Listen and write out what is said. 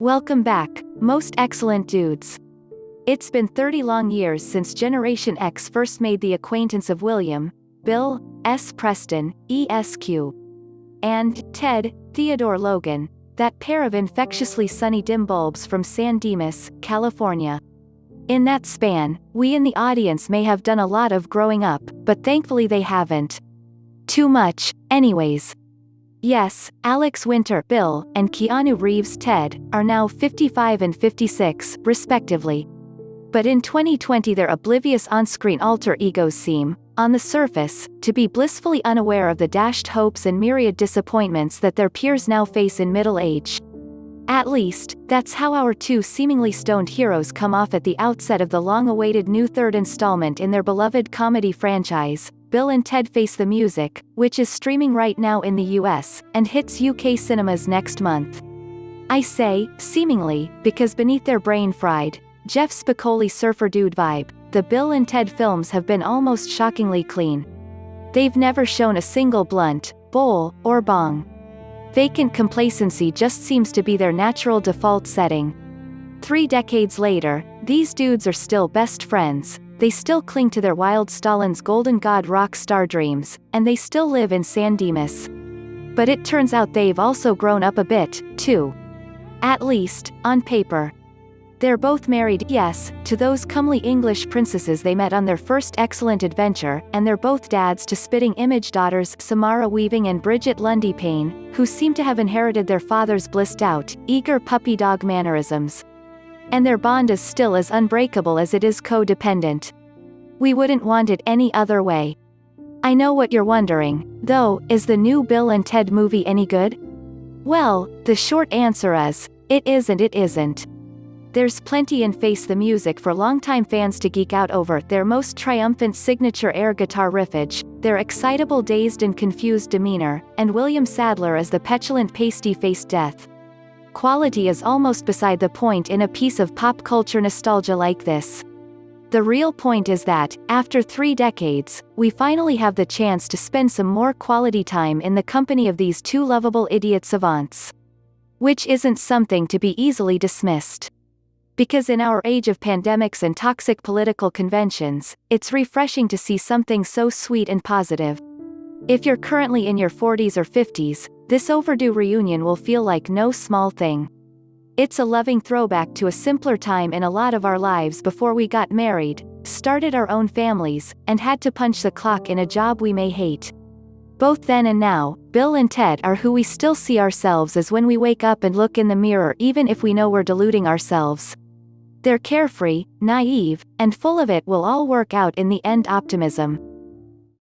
Welcome back, most excellent dudes. It's been 30 long years since Generation X first made the acquaintance of William, Bill, S Preston, ESQ, and Ted Theodore Logan, that pair of infectiously sunny dim bulbs from San Dimas, California. In that span, we in the audience may have done a lot of growing up, but thankfully they haven't. Too much, anyways. Yes, Alex Winter, Bill, and Keanu Reeves, Ted, are now 55 and 56, respectively. But in 2020 their oblivious on-screen alter egos seem, on the surface, to be blissfully unaware of the dashed hopes and myriad disappointments that their peers now face in middle age. At least, that's how our two seemingly stoned heroes come off at the outset of the long-awaited new third installment in their beloved comedy franchise, Bill and Ted Face the Music, which is streaming right now in the US, and hits UK cinemas next month. I say, seemingly, because beneath their brain-fried, Jeff Spicoli surfer dude vibe, the Bill and Ted films have been almost shockingly clean. They've never shown a single blunt, bowl, or bong. Vacant complacency just seems to be their natural default setting. 3 decades later, these dudes are still best friends, they still cling to their Wyld Stallyns golden god rock star dreams, and they still live in San Dimas. But it turns out they've also grown up a bit, too. At least, on paper. They're both married, yes, to those comely English princesses they met on their first excellent adventure, and they're both dads to spitting image daughters Samara Weaving and Brigette Lundy-Paine, who seem to have inherited their father's blissed-out, eager puppy dog mannerisms. And their bond is still as unbreakable as it is codependent. We wouldn't want it any other way. I know what you're wondering, though, is the new Bill and Ted movie any good? Well, the short answer is, it is and it isn't. There's plenty in Face the Music for longtime fans to geek out over, their most triumphant signature air guitar riffage, their excitable dazed-and-confused demeanour, and William Sadler as the petulant pasty-faced death. Quality is almost beside the point in a piece of pop culture nostalgia like this. The real point is that, after 3 decades, we finally have the chance to spend some more quality time in the company of these two lovable idiot savants. Which isn't something to be easily dismissed. Because in our age of pandemics and toxic political conventions, it's refreshing to see something so sweet and positive. If you're currently in your 40s or 50s, this overdue reunion will feel like no small thing. It's a loving throwback to a simpler time in a lot of our lives before we got married, started our own families, and had to punch the clock in a job we may hate. Both then and now, Bill and Ted are who we still see ourselves as when we wake up and look in the mirror, even if we know we're deluding ourselves. They're carefree, naive, and full of it will all work out in the end optimism.